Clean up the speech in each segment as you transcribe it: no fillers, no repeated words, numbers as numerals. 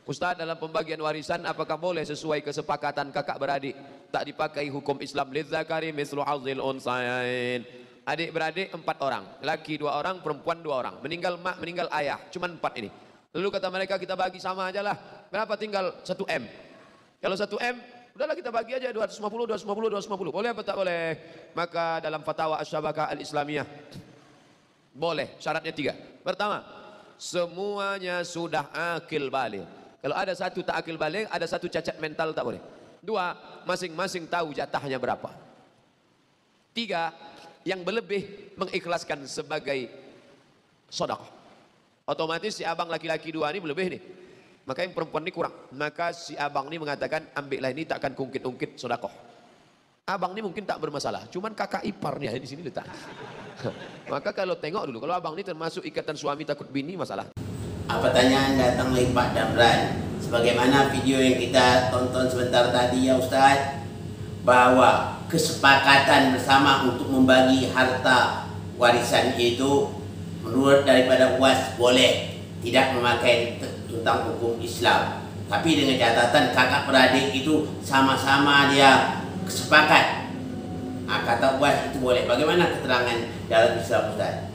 Ustaz, dalam pembagian warisan apakah boleh sesuai kesepakatan kakak beradik, tak dipakai hukum Islam? Lidzakari mislu hadzil unsayain. Adik beradik 4 orang, laki 2 orang, perempuan 2 orang. Meninggal mak, meninggal ayah, cuma 4 ini. Lalu kata mereka, kita bagi sama aja lah. Berapa tinggal 1 M? Kalau 1 M, udahlah kita bagi aja 250, 250, 250. Boleh apa tak boleh? Maka dalam fatwa Asy-Syabakah Al-Islamiyah, boleh, syaratnya 3. Pertama, semuanya sudah akil balik. Kalau ada satu tak akil balik, ada satu cacat mental, tak boleh. 2, masing-masing tahu jatahnya berapa. 3, yang berlebih mengikhlaskan sebagai sedekah. Otomatis si abang laki-laki 2 ini berlebih nih. Maka yang perempuan ini kurang. Maka si abang ini mengatakan, ambillah ini, takkan kungkit-ungkit sedekah. Abang ini mungkin tak bermasalah, cuman kakak iparnya di sini letak. Maka kalau tengok dulu, kalau abang ini termasuk ikatan suami takut bini, masalah. Pertanyaan datang dari Pak Damran. Sebagaimana video yang kita tonton sebentar tadi ya Ustaz, bahwa kesepakatan bersama untuk membagi harta warisan itu menurut daripada UAS boleh, tidak memakai tentang hukum Islam. Tapi dengan catatan kakak beradik itu sama-sama dia sepakat. Kata UAS itu boleh. Bagaimana keterangan dalam Islam Ustaz?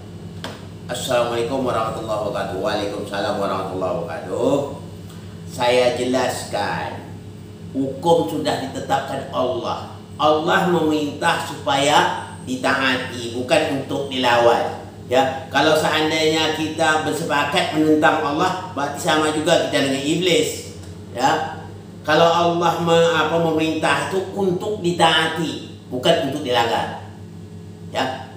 Assalamualaikum warahmatullahi wabarakatuh. Waalaikumsalam warahmatullahi wabarakatuh. Saya jelaskan, hukum sudah ditetapkan Allah. Allah memerintah supaya ditaati, bukan untuk dilawan. Ya, kalau seandainya kita bersepakat menentang Allah, berarti sama juga kita dengan iblis. Ya, kalau Allah memerintah itu untuk ditaati, bukan untuk dilanggar. Ya,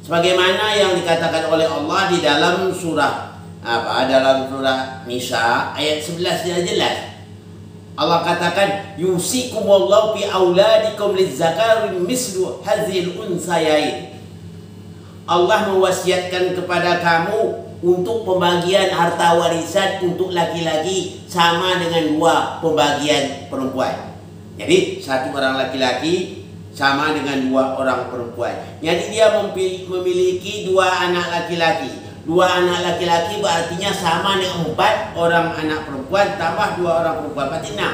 sebagaimana yang dikatakan oleh Allah di dalam surah dalam surah Nisa ayat 11 dia jelas. Allah katakan, yusikumullahu fi auladikum lizzakari mislu hadzil unsayain. Allah mewasiatkan kepada kamu untuk pembagian harta warisan untuk laki-laki sama dengan 2 pembagian perempuan. Jadi 1 orang laki-laki sama dengan 2 orang perempuan. Jadi dia memiliki 2 anak laki-laki. 2 anak laki-laki berartinya sama dengan 4 orang anak perempuan tambah 2 orang perempuan, berarti 6.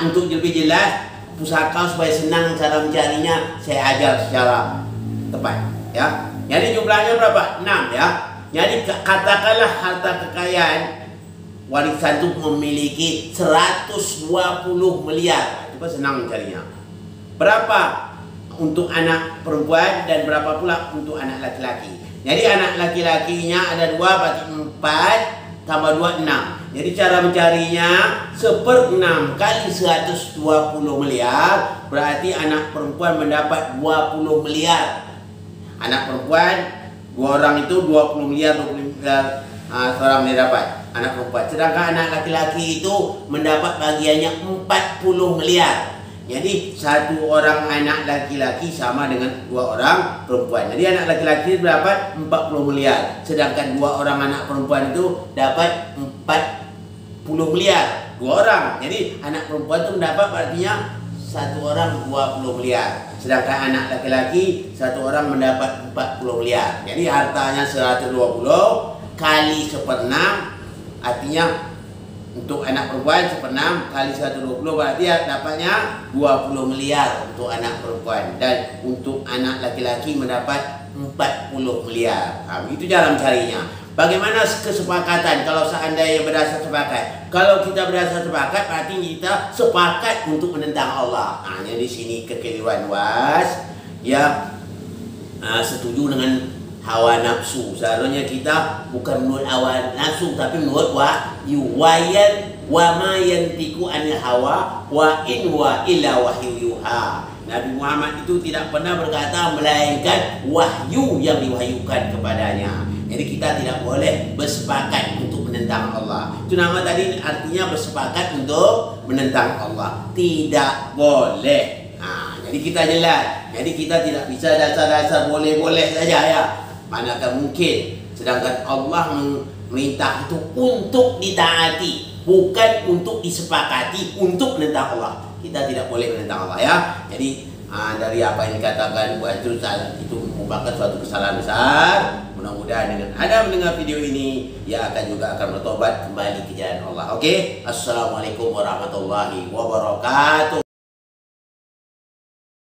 Untuk lebih jelas, pusaka supaya senang cara mencarinya, saya ajar secara tepat. Ya, jadi jumlahnya berapa? 6 ya. Jadi katakanlah harta kekayaan warisan itu memiliki 120 miliar. Coba senang mencarinya. Berapa untuk anak perempuan dan berapa pula untuk anak laki-laki? Jadi anak laki-lakinya ada 2, berarti 4 tambah 2, 6. Jadi cara mencarinya 1/6 kali 120 miliar, berarti anak perempuan mendapat 20 miliar. Anak perempuan 2 orang itu 20 miliar, 20 miliar seorang dia dapat anak perempuan. Sedangkan anak laki-laki itu mendapat bagiannya 40 miliar. Jadi 1 orang anak laki-laki sama dengan 2 orang perempuan. Jadi anak laki-laki dapat 40 miliar. Sedangkan 2 orang anak perempuan itu dapat 40 miliar. 2 orang. Jadi anak perempuan itu mendapat artinya 1 orang 20 miliar. Sedangkan anak laki-laki 1 orang mendapat 40 miliar. Jadi hartanya 120 kali 1/6, artinya untuk anak perempuan 1/6 kali 120 berarti dapatnya 20 miliar untuk anak perempuan, dan untuk anak laki-laki mendapat 40 miliar. Itu cara mencarinya. Bagaimana kesepakatan kalau seandainya berdasar sepakat? Kalau kita berdasar sepakat berarti kita sepakat untuk menentang Allah. Hanya di sini kekeliruan was. Ya, setuju dengan hawa nafsu. Seharusnya kita bukan menurut hawa nafsu tapi menurut wahyu. Wa ma yantiqu anil hawa wa in wa illa wahyu yuha. Nabi Muhammad itu tidak pernah berkata melainkan wahyu yang diwahyukan kepadanya. Jadi kita tidak boleh bersepakat untuk menentang Allah. Itu nama tadi artinya bersepakat untuk menentang Allah. Tidak boleh. Jadi kita jelas. Jadi kita tidak bisa dasar-dasar boleh-boleh saja ya. Manakah mungkin. Sedangkan Allah memerintah itu untuk ditaati, bukan untuk disepakati untuk menentang Allah. Kita tidak boleh menentang Allah ya. Jadi dari apa yang dikatakan Bu Ajrul itu merupakan suatu kesalahan besar. mudah-mudahan dengan Anda mendengar video ini, ia akan bertobat kembali ke jalan Allah. Oke, assalamualaikum warahmatullahi wabarakatuh.